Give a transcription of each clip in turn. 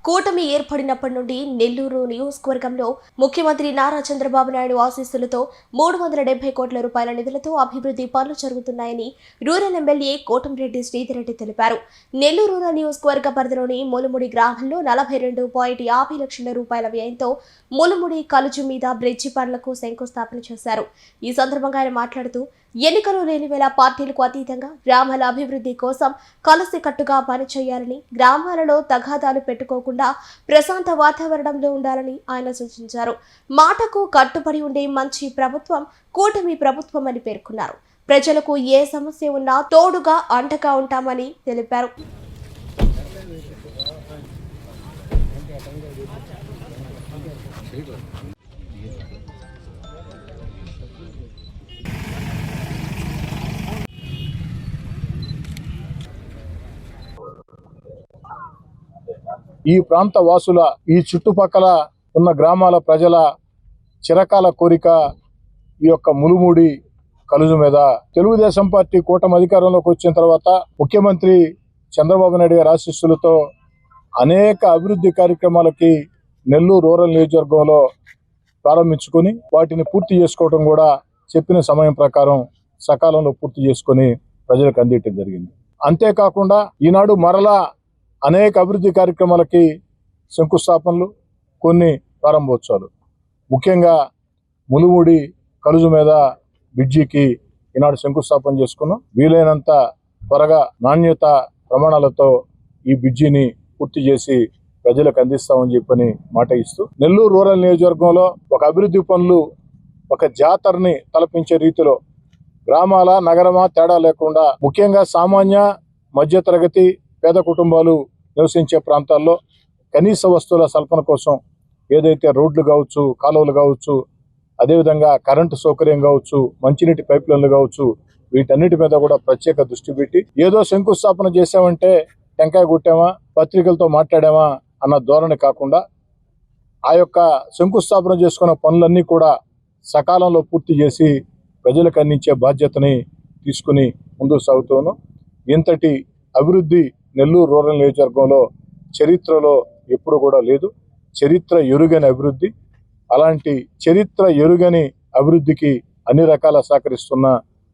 కూటమి ఏర్పడినప్పటి నుండి నెల్లూరు నియోజకవర్గంలో ముఖ్యమంత్రి నారా చంద్రబాబు నాయుడు ఆశీస్సులతో 370 కోట్ల రూపాయల నిధులతో అభివృద్ధి పనులు జరుగుతున్నాయని రూరల్ ఎమ్మెల్యే కోటంరెడ్డి శ్రీధర్రెడ్డి తెలిపారు. నెల్లూరు రూరల్ నియోజకవర్గ పరిధిలోని ములుముడి గ్రామంలో 42.50 లక్షల రూపాయల వ్యయంతో ములుముడి కలుజు మీద బ్రిడ్జి పనులకు శంకుస్థాపన చేశారు. ఈ సందర్భంగా ఆయన మాట్లాడుతూ ఎన్నికలు లేని వేళ పార్టీలకు అతీతంగా గ్రామాల అభివృద్ధి కోసం కలిసికట్టుగా పనిచేయాలని, గ్రామాలలో తగాదాలు పెట్టుకోకుండా ప్రశాంత వాతావరణంలో ఉండాలని ఆయన సూచించారు. మాటకు కట్టుబడి ఉండే మంచి ప్రభుత్వం కూటమి ప్రభుత్వం అని పేర్కొన్నారు. ప్రజలకు ఏ సమస్య ఉన్నా తోడుగా అండగా ఉంటామని తెలిపారు. ఈ ప్రాంత వాసుల, ఈ చుట్టుపక్కల ఉన్న గ్రామాల ప్రజల చిరకాల కోరిక ఈ యొక్క ములుముడి కలుజు మీద తెలుగుదేశం పార్టీ కూటమి అధికారంలోకి వచ్చిన తర్వాత ముఖ్యమంత్రి చంద్రబాబు నాయుడు గారి ఆశీస్సులతో అనేక అభివృద్ధి కార్యక్రమాలకి నెల్లూరు రూరల్ నియోజకవర్గంలో ప్రారంభించుకొని వాటిని పూర్తి చేసుకోవడం కూడా చెప్పిన సమయం ప్రకారం సకాలంలో పూర్తి చేసుకొని ప్రజలకు అందించడం జరిగింది. అంతేకాకుండా ఈనాడు మరలా అనేక అభివృద్ధి కార్యక్రమాలకి శంకుస్థాపనలు, కొన్ని ప్రారంభోత్సవాలు, ముఖ్యంగా ములుముడి కలుజు మీద బ్రిడ్జికి ఈనాడు శంకుస్థాపన చేసుకున్నాం. వీలైనంత త్వరగా నాణ్యత ప్రమాణాలతో ఈ బ్రిడ్జిని పూర్తి చేసి ప్రజలకు అందిస్తామని చెప్పని మాట ఇస్తూ నెల్లూరు రూరల్ నియోజకవర్గంలో ఒక అభివృద్ధి పనులు, ఒక జాతరని తలపించే రీతిలో గ్రామాల నగరమా తేడా లేకుండా ముఖ్యంగా సామాన్య మధ్యతరగతి పేద కుటుంబాలు నివసించే ప్రాంతాల్లో కనీస వస్తువుల సల్పన కోసం ఏదైతే రోడ్లు కావచ్చు, కాలువలు కావచ్చు, అదేవిధంగా కరెంటు సౌకర్యం కావచ్చు, మంచినీటి పైప్ లైన్లు కావచ్చు, వీటన్నిటి మీద కూడా ప్రత్యేక దృష్టి పెట్టి ఏదో శంకుస్థాపన చేసామంటే టెంకాయ కొట్టామా, పత్రికలతో మాట్లాడామా అన్న ధోరణి కాకుండా ఆ యొక్క శంకుస్థాపన చేసుకున్న పనులన్నీ కూడా సకాలంలో పూర్తి చేసి ప్రజలకు అందించే బాధ్యతని తీసుకుని ముందుకు సాగుతాను. ఇంతటి అభివృద్ధి నెల్లూరు రూరల్ నియోజకవర్గంలో చరిత్రలో ఎప్పుడు కూడా లేదు. చరిత్ర ఎరుగని అభివృద్ధి. అలాంటి చరిత్ర ఎరుగని అభివృద్ధికి అన్ని రకాల సహకరిస్తున్న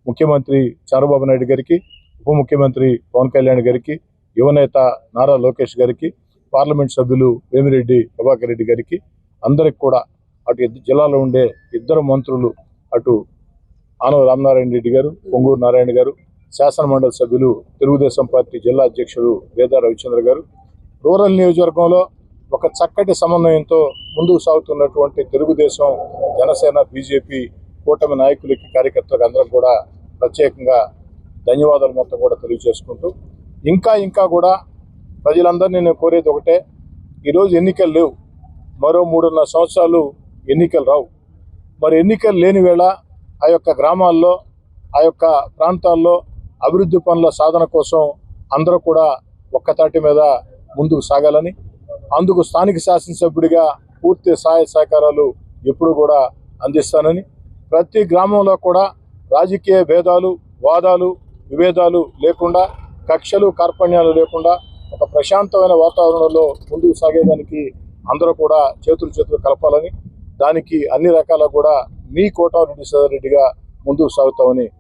ముఖ్యమంత్రి చంద్రబాబు నాయుడు గారికి, ఉప ముఖ్యమంత్రి పవన్ కళ్యాణ్ గారికి, యువనేత నారా లోకేష్ గారికి, పార్లమెంట్ సభ్యులు వేమిరెడ్డి ప్రభాకర్ రెడ్డి గారికి, అందరికి కూడా అటు జిల్లాలో ఉండే ఇద్దరు మంత్రులు, అటు ఆనవ రామనారాయణ రెడ్డి గారు, పొంగూరు నారాయణ గారు, శాసనమండలి సభ్యులు తెలుగుదేశం పార్టీ జిల్లా అధ్యక్షుడు వేదా రవిచంద్ర గారు, రూరల్ నియోజకవర్గంలో ఒక చక్కటి సమన్వయంతో ముందుకు సాగుతున్నటువంటి తెలుగుదేశం, జనసేన, బీజేపీ కూటమి నాయకులకి, కార్యకర్తలకు అందరం కూడా ప్రత్యేకంగా ధన్యవాదాలు మొత్తం కూడా తెలియజేసుకుంటూ ఇంకా కూడా ప్రజలందరినీ నేను కోరేది ఒకటే, ఈరోజు ఎన్నికలు లేవు, మరో 3.5 సంవత్సరాలు ఎన్నికలు రావు. మరి ఎన్నికలు లేని వేళ ఆ యొక్క గ్రామాల్లో, ఆ యొక్క ప్రాంతాల్లో అభివృద్ధి పనుల సాధన కోసం అందరూ కూడా ఒక్కతాటి మీద ముందుకు సాగాలని, అందుకు స్థానిక శాసనసభ్యుడిగా పూర్తి సహాయ సహకారాలు ఎప్పుడు కూడా అందిస్తానని, ప్రతి గ్రామంలో కూడా రాజకీయ భేదాలు, వాదాలు, విభేదాలు లేకుండా, కక్షలు కార్పణ్యాలు లేకుండా ఒక ప్రశాంతమైన వాతావరణంలో ముందుకు సాగేదానికి అందరూ కూడా చేతులు కలపాలని, దానికి అన్ని రకాల కూడా మీ కోటంరెడ్డి శ్రీధర్రెడ్డిగా ముందుకు సాగుతామని